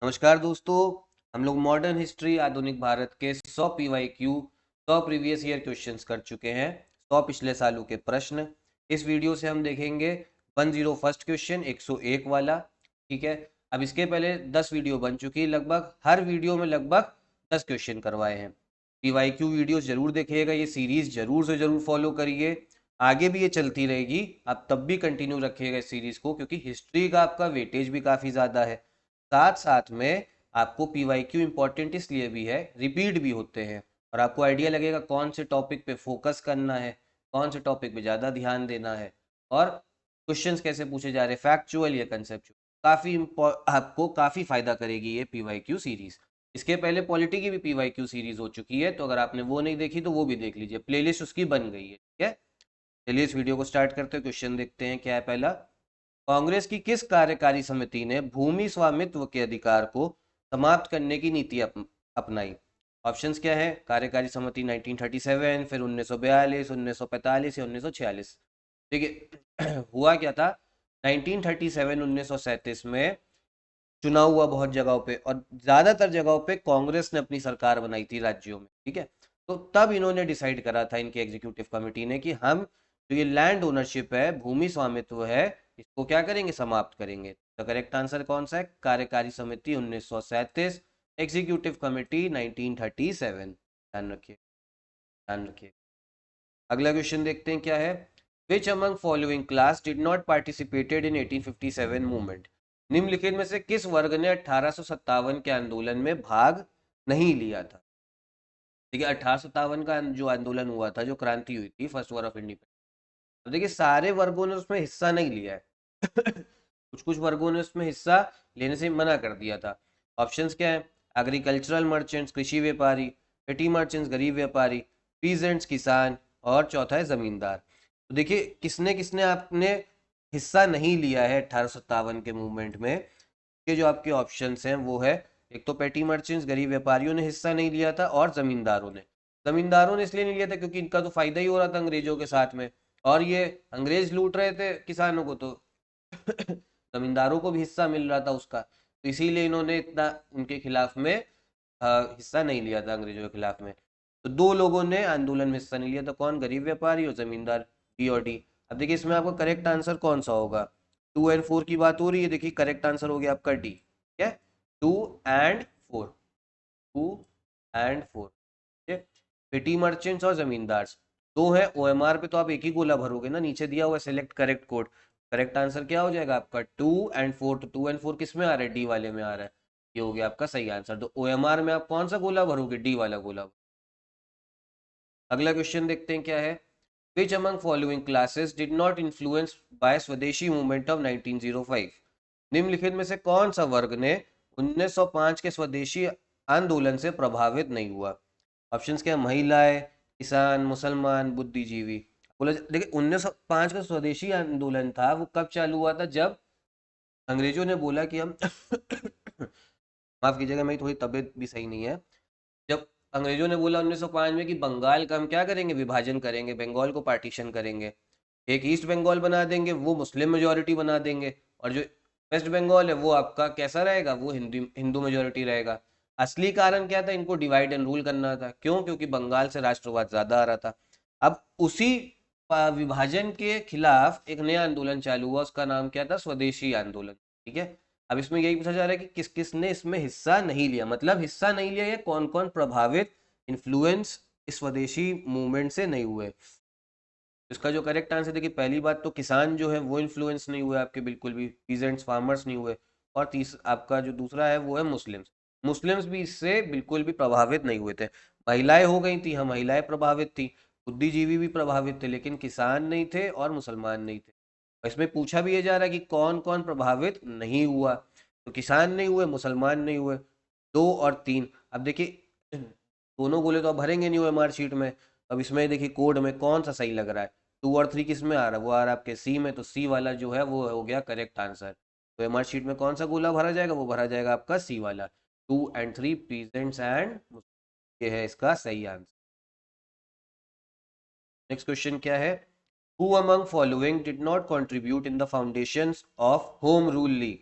नमस्कार दोस्तों। हम लोग मॉडर्न हिस्ट्री आधुनिक भारत के 100 पीवाईक्यू 100 प्रीवियस ईयर क्वेश्चंस कर चुके हैं। 100 पिछले सालों के प्रश्न। इस वीडियो से हम देखेंगे 101st क्वेश्चन 101 वाला। ठीक है। अब इसके पहले 10 वीडियो बन चुकी है, लगभग हर वीडियो में लगभग 10 क्वेश्चन करवाए हैं। पीवाईक्यू वीडियोस जरूर देखिएगा, ये सीरीज जरूर से जरूर फॉलो करिए। आगे भी ये चलती रहेगी, आप तब भी कंटिन्यू रखिएगा इस सीरीज को, क्योंकि हिस्ट्री का आपका वेटेज भी काफ़ी ज़्यादा है। साथ साथ में आपको पीवाईक्यू इंपॉर्टेंट इसलिए भी है, रिपीट भी होते हैं और आपको आइडिया लगेगा कौन से टॉपिक पे फोकस करना है, कौन से टॉपिक पे ज़्यादा ध्यान देना है और क्वेश्चंस कैसे पूछे जा रहे हैं, फैक्चुअल या कंसेप्चुअल। काफ़ी आपको काफ़ी फायदा करेगी ये पीवाईक्यू सीरीज। इसके पहले पॉलिटी की भी पीवाईक्यू सीरीज हो चुकी है, तो अगर आपने वो नहीं देखी तो वो भी देख लीजिए, प्लेलिस्ट उसकी बन गई है। ठीक है, चलिए इस वीडियो को स्टार्ट करते हैं। क्वेश्चन देखते हैं क्या है पहला। कांग्रेस की किस कार्यकारी समिति ने भूमि स्वामित्व के अधिकार को समाप्त करने की नीति अपनाई? ऑप्शंस क्या है? कार्यकारी समिति 1937, फिर 1942, 1945 या 1946। देखिए हुआ क्या था, 1937 1937 में चुनाव हुआ बहुत जगहों पे और ज्यादातर जगहों पे कांग्रेस ने अपनी सरकार बनाई थी राज्यों में। ठीक है, तो तब इन्होंने डिसाइड करा था, इनकी एग्जीक्यूटिव कमेटी ने, कि हम जो ये लैंड ओनरशिप है, भूमि स्वामित्व है, इसको क्या करेंगे? समाप्त करेंगे। तो करेक्ट आंसर कौन सा है? कार्यकारी समिति 1937, एग्जीक्यूटिव कमेटी 1937। ध्यान रखिए, ध्यान रखिए। अगला क्वेश्चन देखते हैं क्या है। Which among following class did not participated in 1857 movement? निम्नलिखित में से किस वर्ग ने 1857 के आंदोलन में भाग नहीं लिया था? देखिए 1857 का जो आंदोलन हुआ था, जो क्रांति हुई थी, फर्स्ट वॉर ऑफ इंडिपेंडेंस, अब देखिए सारे वर्गों ने उसमें हिस्सा नहीं लिया है कुछ कुछ वर्गों ने उसमें हिस्सा लेने से मना कर दिया था। ऑप्शंस क्या है? एग्रीकल्चरल मर्चेंट्स कृषि व्यापारी, पेटी मर्चेंट्स गरीब व्यापारी, पीजेंट्स किसान, और चौथा है जमींदार। तो देखिए किसने किसने आपने हिस्सा नहीं लिया है 1857 के मूवमेंट में। के जो आपके ऑप्शंस हैं वो है, एक तो पेटी मर्चेंट्स गरीब व्यापारियों ने हिस्सा नहीं लिया था, और जमींदारों ने इसलिए नहीं लिया था क्योंकि इनका तो फायदा ही हो रहा था अंग्रेजों के साथ में, और ये अंग्रेज लूट रहे थे किसानों को, तो जमींदारों को भी हिस्सा मिल रहा था उसका, तो इसीलिए इन्होंने इतना उनके खिलाफ में हिस्सा नहीं लिया था, अंग्रेजों के खिलाफ में। तो दो लोगों ने आंदोलन में हिस्सा नहीं लिया था, कौन? गरीब व्यापारी और जमींदार, बी और डी। अब देखिए इसमें आपका करेक्ट आंसर कौन सा होगा? 2 और 4 की बात हो रही है, देखिए करेक्ट आंसर हो गया आपका डी। ठीक है, 2 और 4, 2 और 4। ठीक है, पेटी मर्चेंट्स और जमींदार दो है। ओएमआर पे तो आप एक ही गोला भरोगे ना, नीचे दिया हुआ select correct code. Correct answer क्या हो जाएगा आपका? 2 और 4। तो 2 और 4 किस में आ रहा है? डी वाले में आ रहा है। ये हो गया आपका सही आंसर। तो ओएमआर में आप कौन सा गोला भरोगे? डी वाला गोला। अगला क्वेश्चन देखते हैं क्या है। Which among following classes did not influence by स्वदेशी मूवमेंट ऑफ 1905? निम्नलिखित में से कौन सा वर्ग ने 1905 के स्वदेशी आंदोलन से प्रभावित नहीं हुआ? ऑप्शंस क्या? महिलाएं, किसान, मुसलमान, बुद्धिजीवी। बोला देखिए 1905 का स्वदेशी आंदोलन था, वो कब चालू हुआ था? जब अंग्रेजों ने बोला कि हम माफ कीजिएगा, मेरी थोड़ी तबीयत भी सही नहीं है। जब अंग्रेजों ने बोला 1905 में कि बंगाल का हम क्या करेंगे? विभाजन करेंगे, बंगाल को पार्टीशन करेंगे, एक ईस्ट बंगाल बना देंगे, वो मुस्लिम मेजोरिटी बना देंगे, और जो वेस्ट बंगाल है वो आपका कैसा रहेगा? वो हिंदू हिंदू मेजोरिटी रहेगा। असली कारण क्या था? इनको डिवाइड एंड रूल करना था। क्यों? क्योंकि बंगाल से राष्ट्रवाद ज्यादा आ रहा था। अब उसी विभाजन के खिलाफ एक नया आंदोलन चालू हुआ, उसका नाम क्या था? स्वदेशी आंदोलन। ठीक है, अब इसमें यही पूछा जा रहा है कि किस किस ने इसमें हिस्सा नहीं लिया, मतलब हिस्सा नहीं लिया, या कौन कौन प्रभावित, इन्फ्लुएंस इस स्वदेशी मूवमेंट से नहीं हुए। इसका जो करेक्ट आंसर, देखिए पहली बात तो किसान जो है वो इन्फ्लुएंस नहीं हुए आपके, बिल्कुल भी पीजेंट्स फार्मर्स नहीं हुए। और आपका जो दूसरा है वो है मुस्लिम्स। मुस्लिम्स भी इससे बिल्कुल भी प्रभावित नहीं हुए थे। महिलाएं हो गई थी, हाँ महिलाएं प्रभावित थी, बुद्धिजीवी भी प्रभावित थे, लेकिन किसान नहीं थे और मुसलमान नहीं थे। और इसमें पूछा भी ये जा रहा है कि कौन कौन प्रभावित नहीं हुआ, तो किसान नहीं हुए, मुसलमान नहीं हुए, 2 और 3। अब देखिए दोनों गोले तो आप भरेंगे नहीं हुए मार्कशीट में। अब इसमें देखिए कोड में कौन सा सही लग रहा है? 2 और 3 किस में आ रहा है? वो आ रहा है आपके सी में, तो सी वाला जो है वो हो गया करेक्ट आंसर। तो एमआर शीट में कौन सा गोला भरा जाएगा? वो भरा जाएगा आपका सी वाला, 2 और 3, पीजेंट्स एंड, ये है इसका सही आंसर। नेक्स्ट क्वेश्चन क्या है। Who among following did not contribute in the foundations of home rule league?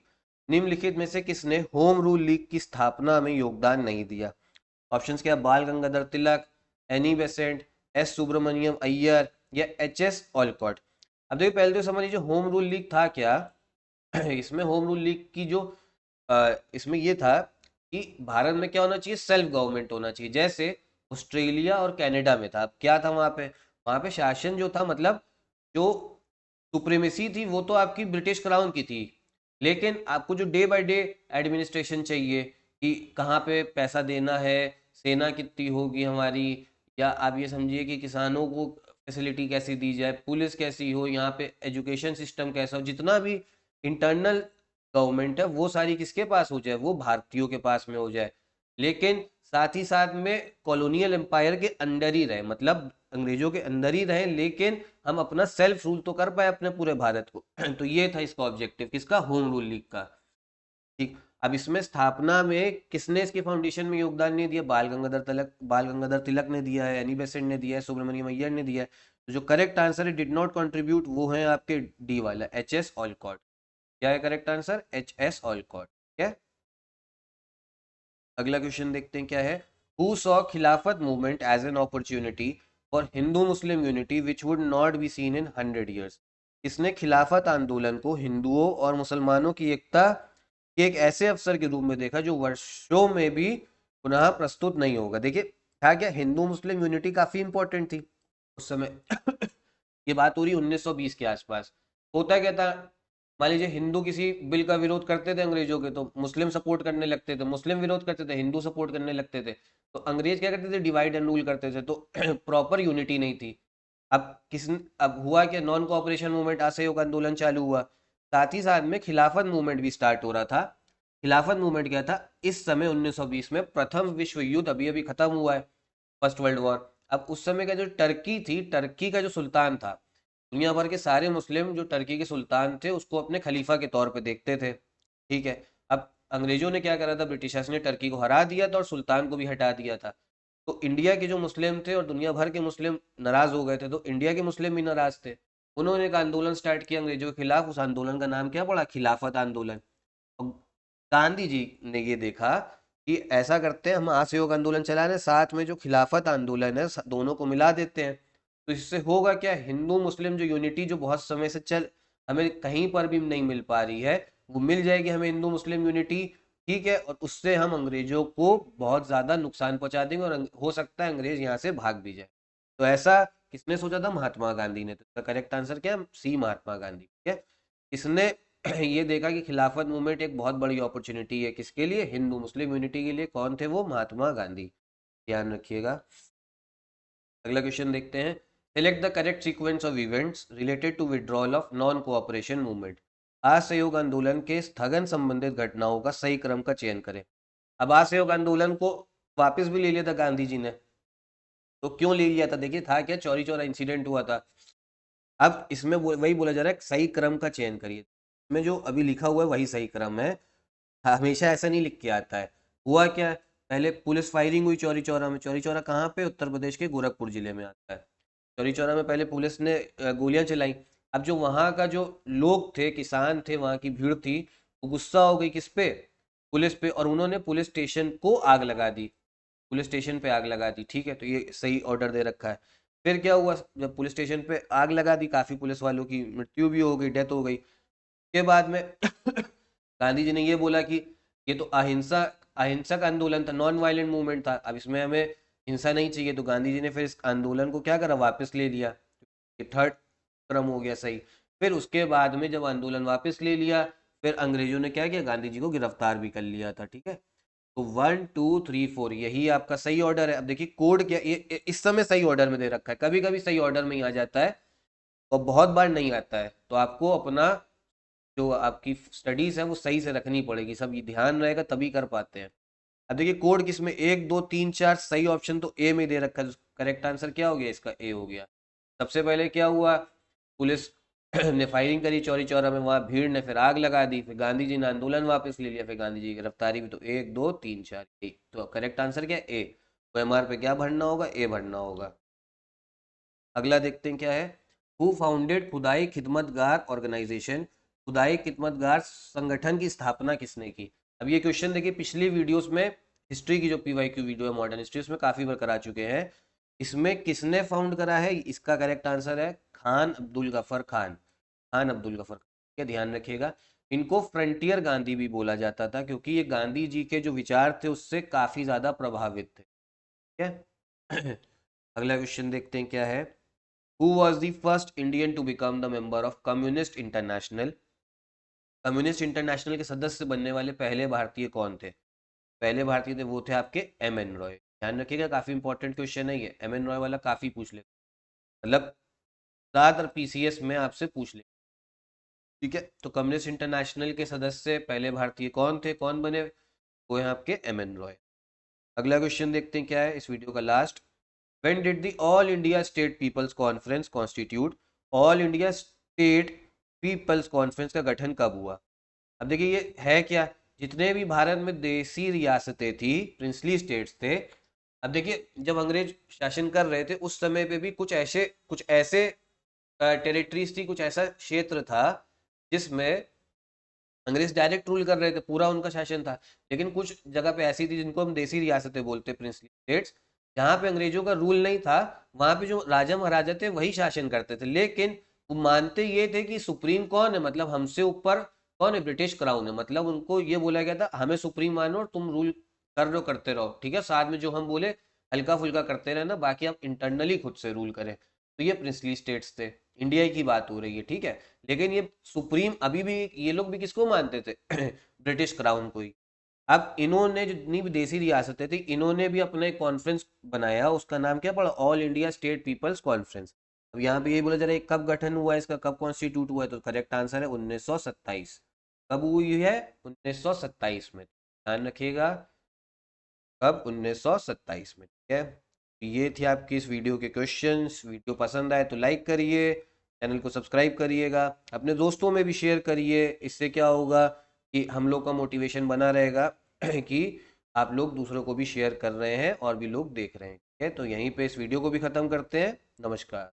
निम्नलिखित में से किसने होम रूल लीग की स्थापना में योगदान नहीं दिया? ऑप्शंस क्या? Bal Gangadhar Tilak, Annie Besant, S Subramaniam Iyer या एच एस ऑलकॉट। अब देखिए पहले तो समझ लीजिए होम रूल लीग था क्या। इसमें होम रूल लीग की जो इसमें ये था कि भारत में क्या होना चाहिए, सेल्फ गवर्नमेंट होना चाहिए, जैसे ऑस्ट्रेलिया और कनाडा में था। अब क्या था वहां पे शासन जो था, मतलब जो सुप्रीमेसी थी वो तो आपकी ब्रिटिश क्राउन की थी, लेकिन आपको जो डे बाय डे एडमिनिस्ट्रेशन चाहिए कि कहाँ पे पैसा देना है, सेना कितनी होगी हमारी, या आप ये समझिए कि किसानों को फैसिलिटी कैसी दी जाए, पुलिस कैसी हो, यहाँ पे एजुकेशन सिस्टम कैसा हो, जितना भी इंटरनल गवर्नमेंट है वो सारी किसके पास हो जाए, वो भारतीयों के पास में हो जाए। लेकिन साथ ही साथ में कॉलोनियल एम्पायर के अंडर ही रहे, मतलब अंग्रेजों के अंदर ही रहे, लेकिन हम अपना सेल्फ रूल तो कर पाए अपने पूरे भारत को। तो ये था इसका ऑब्जेक्टिव, किसका? होम रूल लीग का। ठीक। अब इसमें स्थापना में किसने इसके फाउंडेशन में योगदान नहीं दिया? बाल गंगाधर तिलक ने दिया है, एनी बेसेंट ने दिया है, सुब्रमण्यम अय्यर ने दिया है। तो जो करेक्ट आंसर है डिड नॉट कंट्रीब्यूट, वो है आपके डी वाला एच एस ऑलकॉट। क्या है correct answer? H S Olcott. क्या? अगला क्वेश्चन देखते हैं क्या है। Who saw Khilafat movement as an opportunity for Hindu Muslim unity which would not be seen in 100 years? किसने खिलाफत आंदोलन को हिंदुओं और मुसलमानों की एकता के एक ऐसे अवसर के रूप में देखा जो वर्षों में भी पुनः प्रस्तुत नहीं होगा? देखिए था क्या, हिंदू मुस्लिम यूनिटी काफी इंपॉर्टेंट थी उस समय। ये बात हो रही 1920 के आसपास। होता क्या था, मान लीजिए हिंदू किसी बिल का विरोध करते थे अंग्रेजों के, तो मुस्लिम सपोर्ट करने लगते थे, मुस्लिम विरोध करते थे, हिंदू सपोर्ट करने लगते थे। तो अंग्रेज क्या करते थे, डिवाइड एंड रूल करते थे, तो प्रॉपर यूनिटी नहीं थी। अब हुआ क्या, नॉन कोऑपरेशन मूवमेंट, असहयोग आंदोलन चालू हुआ। साथ ही साथ में खिलाफत मूवमेंट भी स्टार्ट हो रहा था। खिलाफत मूवमेंट क्या था, इस समय 1920 में प्रथम विश्व युद्ध अभी अभी खत्म हुआ है, फर्स्ट वर्ल्ड वॉर। अब उस समय का जो टर्की थी, टर्की का जो सुल्तान था, दुनिया भर के सारे मुस्लिम जो टर्की के सुल्तान थे उसको अपने खलीफा के तौर पे देखते थे। ठीक है। अब अंग्रेजों ने क्या करा था, ब्रिटिशर्स ने टर्की को हरा दिया था और सुल्तान को भी हटा दिया था। तो इंडिया के जो मुस्लिम थे और दुनिया भर के मुस्लिम नाराज हो गए थे, तो इंडिया के मुस्लिम भी नाराज थे। उन्होंने एक आंदोलन स्टार्ट किया अंग्रेजों के खिलाफ। उस आंदोलन का नाम क्या पड़ा? खिलाफत आंदोलन। और गांधी जी ने ये देखा कि ऐसा करते हैं, हम असहयोग आंदोलन चला रहे हैं, साथ में जो खिलाफत आंदोलन है दोनों को मिला देते हैं। तो इससे होगा क्या, हिंदू मुस्लिम जो यूनिटी जो बहुत समय से चल हमें कहीं पर भी नहीं मिल पा रही है, वो मिल जाएगी हमें हिंदू मुस्लिम यूनिटी। ठीक है। और उससे हम अंग्रेजों को बहुत ज्यादा नुकसान पहुंचा देंगे और हो सकता है अंग्रेज यहाँ से भाग भी जाए। तो ऐसा किसने सोचा था? महात्मा गांधी ने। तो इसका करेक्ट आंसर क्या है? सी, महात्मा गांधी। ठीक है। इसने ये देखा कि खिलाफत मूवमेंट एक बहुत बड़ी अपॉर्चुनिटी है, किसके लिए? हिंदू मुस्लिम यूनिटी के लिए। कौन थे वो? महात्मा गांधी। ध्यान रखिएगा। अगला क्वेश्चन देखते हैं। Select the correct sequence of events related to withdrawal of non cooperation movement. असहयोग आंदोलन के स्थगन संबंधित घटनाओं का सही क्रम का चयन करें। अब असहयोग आंदोलन को वापस भी ले लिया था गांधी जी ने। तो क्यों ले लिया था? देखिए था क्या, चौरी चौरा इंसिडेंट हुआ था। अब इसमें वही बोला जा रहा है, सही क्रम का चयन करिए। इसमें जो अभी लिखा हुआ है वही सही क्रम है। हमेशा ऐसा नहीं लिख के आता है। हुआ क्या, पहले पुलिस फायरिंग हुई चौरी चौरा में। चौरी चौरा कहाँ पे? उत्तर प्रदेश के गोरखपुर जिले में आता है। चौरी चौरा में पहले पुलिस ने गोलियां चलाई। अब जो वहां का जो लोग थे, किसान थे, वहां की भीड़ थी, वो गुस्सा हो गई किस पे? पुलिस पे। और उन्होंने पुलिस स्टेशन को आग लगा दी। पुलिस स्टेशन पे आग लगा दी। ठीक है। तो ये सही ऑर्डर दे रखा है। फिर क्या हुआ, जब पुलिस स्टेशन पे आग लगा दी, काफी पुलिस वालों की मृत्यु भी हो गई, डेथ हो गई। के बाद में गांधी जी ने ये बोला कि ये तो अहिंसक आंदोलन था, नॉन वायलेंट मूवमेंट था, अब इसमें हमें हिंसा नहीं चाहिए। तो गांधी जी ने फिर इस आंदोलन को क्या करा, वापस ले लिया। ये थर्ड क्रम हो गया सही। फिर उसके बाद में जब आंदोलन वापस ले लिया, फिर अंग्रेजों ने क्या किया, गांधी जी को गिरफ्तार भी कर लिया था। ठीक है। तो 1 2 3 4 यही आपका सही ऑर्डर है। अब देखिए कोड क्या, ये इस समय सही ऑर्डर में दे रखा है, कभी कभी सही ऑर्डर में ही आ जाता है और बहुत बार नहीं आता है। तो आपको अपना जो आपकी स्टडीज है वो सही से रखनी पड़ेगी, सब ये ध्यान रहेगा तभी कर पाते हैं। अब देखिए कोड किसमें, 1 2 3 4 सही ऑप्शन तो ए में दे रखा है। करेक्ट आंसर क्या हो गया इसका? ए हो गया। सबसे पहले क्या हुआ, पुलिस ने फायरिंग करी चौरी चौरा में, वहां भीड़ ने फिर आग लगा दी, फिर गांधी जी ने आंदोलन वापस ले लिया, फिर गांधी जी की गिरफ्तारी भी। तो 1 2 3 4 ए। तो करेक्ट आंसर क्या है? ए। तो एमआर पे क्या भरना होगा? ए भरना होगा। अगला देखते हैं क्या है। हु फाउंडेड खुदाई खिदमतगार ऑर्गेनाइजेशन खुदाई खिदमतगार संगठन की स्थापना किसने की? अब ये क्वेश्चन देखिए पिछली वीडियोस में हिस्ट्री की जो पीवाईक्यू वीडियो है मॉडर्न हिस्ट्री उसमें काफी बार करा चुके हैं। इसमें किसने फाउंड करा है? इसका करेक्ट आंसर है खान अब्दुल गफर खान। खान अब्दुल गफर खान, क्या ध्यान रखिएगा। इनको फ्रंटियर गांधी भी बोला जाता था क्योंकि ये गांधी जी के जो विचार थे उससे काफी ज्यादा प्रभावित थे। ठीक है। अगला क्वेश्चन देखते हैं क्या है। Who was the first Indian to become the member of communist international? Communist international के सदस्य बनने वाले पहले भारतीय कौन थे? पहले भारतीय थे वो थे आपके एम एन रॉय। ध्यान रखिएगा काफी इंपॉर्टेंट क्वेश्चन है ये, एम एन रॉय वाला काफी पूछ ले, मतलब ज्यादातर पीसीएस में आपसे पूछ ले। ठीक है, तो कम्युनिस्ट इंटरनेशनल के सदस्य पहले भारतीय कौन थे, कौन बने? वो है आपके एम एन रॉय। अगला क्वेश्चन देखते हैं क्या है इस वीडियो का last. When did the all India state people's conference constitute? All India state people's conference का गठन कब हुआ? अब देखिए ये है क्या, जितने भी भारत में देसी रियासतें थी, प्रिंसली स्टेट्स थे। अब देखिए जब अंग्रेज शासन कर रहे थे उस समय पे भी कुछ ऐसे टेरिटरीज थी, कुछ ऐसा क्षेत्र था जिसमें अंग्रेज डायरेक्ट रूल कर रहे थे, पूरा उनका शासन था। लेकिन कुछ जगह पे ऐसी थी जिनको हम देसी रियासतें बोलते, प्रिंसली स्टेट्स, जहाँ पे अंग्रेजों का रूल नहीं था। वहां पे जो राजा महाराजा थे वही शासन करते थे, लेकिन वो मानते ये थे कि सुप्रीम कौन है, मतलब हमसे ऊपर कौन है, ब्रिटिश क्राउन है। मतलब उनको ये बोला गया था हमें सुप्रीम मानो और तुम रूल कर रहे हो करते रहो, ठीक है, साथ में जो हम बोले हल्का फुल्का करते रहना, बाकी आप इंटरनली खुद से रूल करें। तो ये प्रिंसली स्टेट्स थे, इंडिया की बात हो रही है, ठीक है। लेकिन ये सुप्रीम अभी भी ये लोग भी किसको मानते थे? ब्रिटिश क्राउन को ही। अब इन्होंने जितनी भी देसी रियासतें थी इन्होंने भी अपना एक कॉन्फ्रेंस बनाया, उसका नाम क्या पड़ा? All India state people's conference. अब यहाँ पे ये बोला जा रहा है कब गठन हुआ है इसका, कब कॉन्स्टिट्यूट हुआ है, तो करेक्ट आंसर है 1927। कब हुई है? 1927 में, ध्यान रखिएगा, कब? 1927 में, ठीक है। ये थे आपकी इस वीडियो के क्वेश्चंस। वीडियो पसंद आए तो लाइक करिए, चैनल को सब्सक्राइब करिएगा, अपने दोस्तों में भी शेयर करिए। इससे क्या होगा कि हम लोग का मोटिवेशन बना रहेगा कि आप लोग दूसरों को भी शेयर कर रहे हैं और भी लोग देख रहे हैं। ठीक है, तो यहीं पे इस वीडियो को भी ख़त्म करते हैं। नमस्कार।